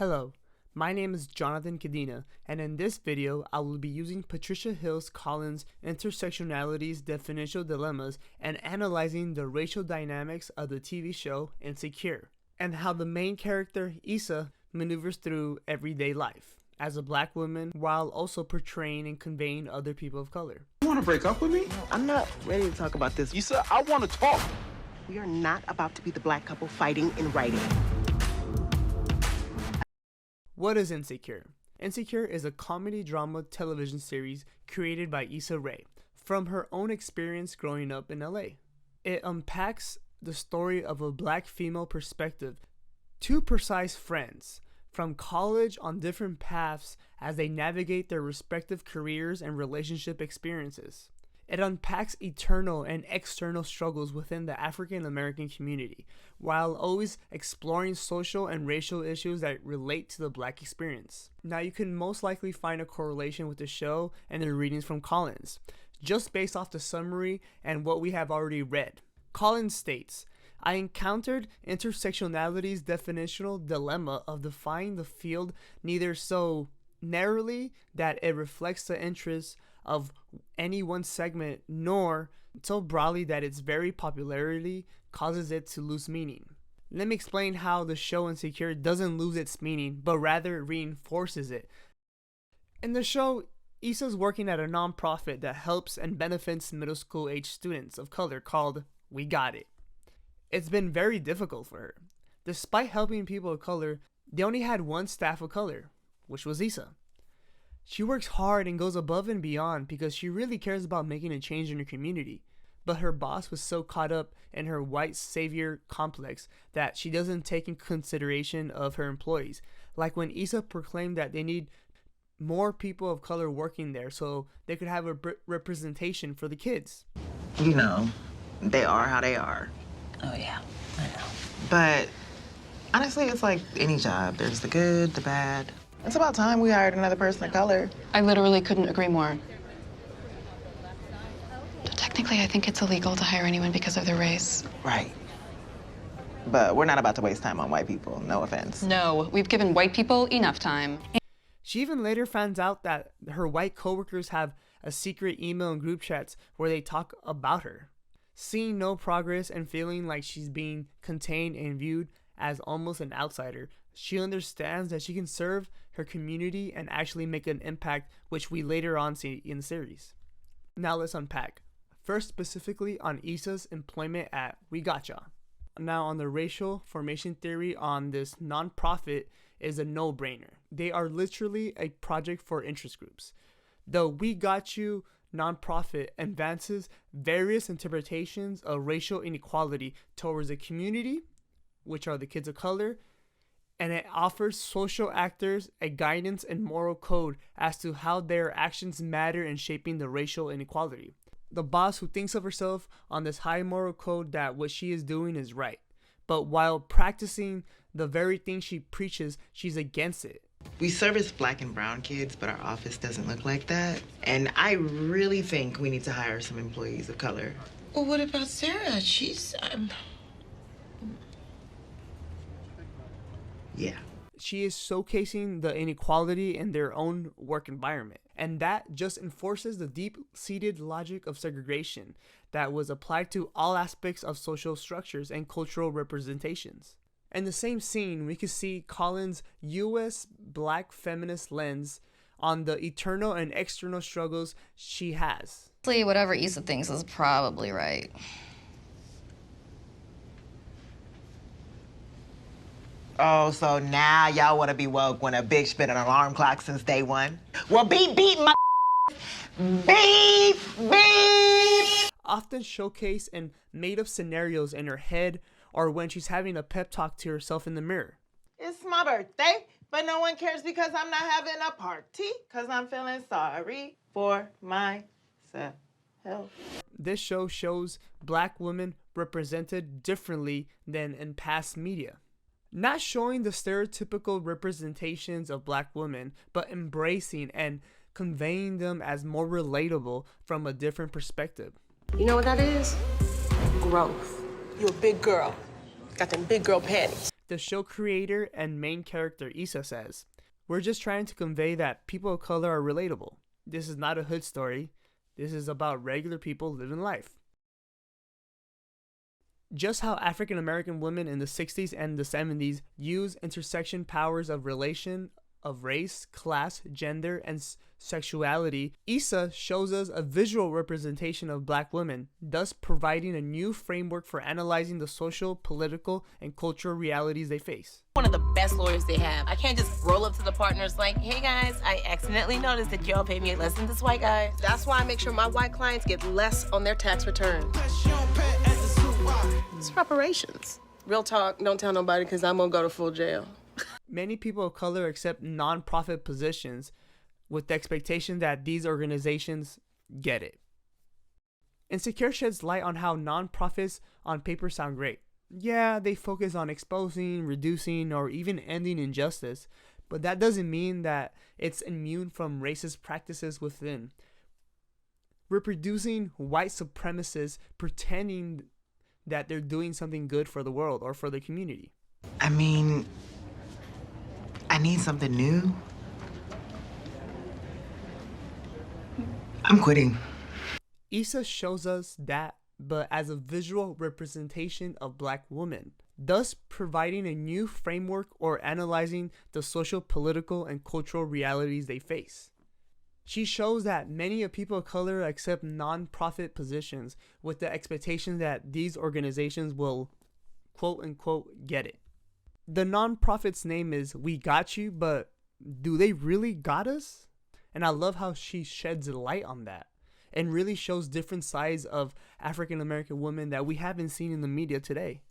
Hello, my name is Jonathan Cadena, and in this video I will be using Patricia Hill Collins' intersectionality's definitional dilemmas and analyzing the racial dynamics of the TV show Insecure, and how the main character, Issa, maneuvers through everyday life as a black woman while also portraying and conveying other people of color. You want to break up with me? No, I'm not ready to talk about this. Issa, I want to talk. We are not about to be the black couple fighting in writing. What is Insecure? Insecure is a comedy drama television series created by Issa Rae from her own experience growing up in LA. It unpacks the story of a black female perspective, two precise friends from college on different paths as they navigate their respective careers and relationship experiences. It unpacks internal and external struggles within the African American community, while always exploring social and racial issues that relate to the black experience. Now, you can most likely find a correlation with the show and the readings from Collins, just based off the summary and what we have already read. Collins states, I encountered intersectionality's definitional dilemma of defining the field neither so narrowly that it reflects the interests of any one segment, nor so broadly that its very popularity causes it to lose meaning. Let me explain how the show Insecure doesn't lose its meaning, but rather reinforces it. In the show, Issa's working at a nonprofit that helps and benefits middle school age students of color called We Got It. It's been very difficult for her. Despite helping people of color, they only had one staff of color, which was Issa. She works hard and goes above and beyond because she really cares about making a change in her community. But her boss was so caught up in her white savior complex that she doesn't take in consideration of her employees. Like when Issa proclaimed that they need more people of color working there so they could have a representation for the kids. You know, they are how they are. Oh yeah, I know. But honestly, it's like any job. There's the good, the bad. It's about time we hired another person of color. I literally couldn't agree more. Technically, I think it's illegal to hire anyone because of their race. Right. But we're not about to waste time on white people. No offense. No, we've given white people enough time. She even later finds out that her white coworkers have a secret email and group chats where they talk about her. Seeing no progress and feeling like she's being contained and viewed as almost an outsider, she understands that she can serve her community and actually make an impact, which we later on see in the series. Now let's unpack. First, specifically on Issa's employment at We Gotcha. Now, on the racial formation theory on this nonprofit is a no-brainer. They are literally a project for interest groups. The We Got You nonprofit advances various interpretations of racial inequality towards the community, which are the kids of color, and it offers social actors a guidance and moral code as to how their actions matter in shaping the racial inequality. The boss who thinks of herself on this high moral code that what she is doing is right, but while practicing the very thing she preaches, she's against it. We service black and brown kids, but our office doesn't look like that. And I really think we need to hire some employees of color. Well, what about Sarah? She's, Yeah. She is showcasing the inequality in their own work environment. And that just enforces the deep-seated logic of segregation that was applied to all aspects of social structures and cultural representations. In the same scene, we could see Collins' U.S. black feminist lens on the internal and external struggles she has. Whatever Issa thinks is probably right. Oh, so now y'all want to be woke when a bitch been an alarm clock since day one? Well, beep, my beep, beep. Often showcased in made-up scenarios in her head or when she's having a pep talk to herself in the mirror. It's my birthday, but no one cares because I'm not having a party because I'm feeling sorry for myself. This show shows black women represented differently than in past media. Not showing the stereotypical representations of black women, but embracing and conveying them as more relatable from a different perspective. You know what that is? Growth. you're a big girl. Got them big girl panties. The show creator and main character Issa says, "We're just trying to convey that people of color are relatable. This is not a hood story. This is about regular people living life." Just how African American women in the 60s and the 70s use intersection powers of relation, of race, class, gender, and sexuality, Issa shows us a visual representation of black women, thus providing a new framework for analyzing the social, political, and cultural realities they face. One of the best lawyers they have. I can't just roll up to the partners like, hey guys, I accidentally noticed that y'all pay me less than this white guy. That's why I make sure my white clients get less on their tax returns. It's reparations. Real talk, don't tell nobody because I'm gonna go to full jail. Many people of color accept non-profit positions with the expectation that these organizations get it. Insecure sheds light on how non-profits on paper sound great. Yeah, they focus on exposing, reducing, or even ending injustice, but that doesn't mean that it's immune from racist practices within. Reproducing white supremacists pretending that they're doing something good for the world or for the community. I mean, I need something new. I'm quitting. Issa shows us that, but as a visual representation of black women, thus providing a new framework or analyzing the social, political, and cultural realities they face. She shows that many of people of color accept non-profit positions with the expectation that these organizations will quote-unquote get it. The non-profit's name is We Got You, but do they really got us? And I love how she sheds light on that and really shows different sides of African American women that we haven't seen in the media today.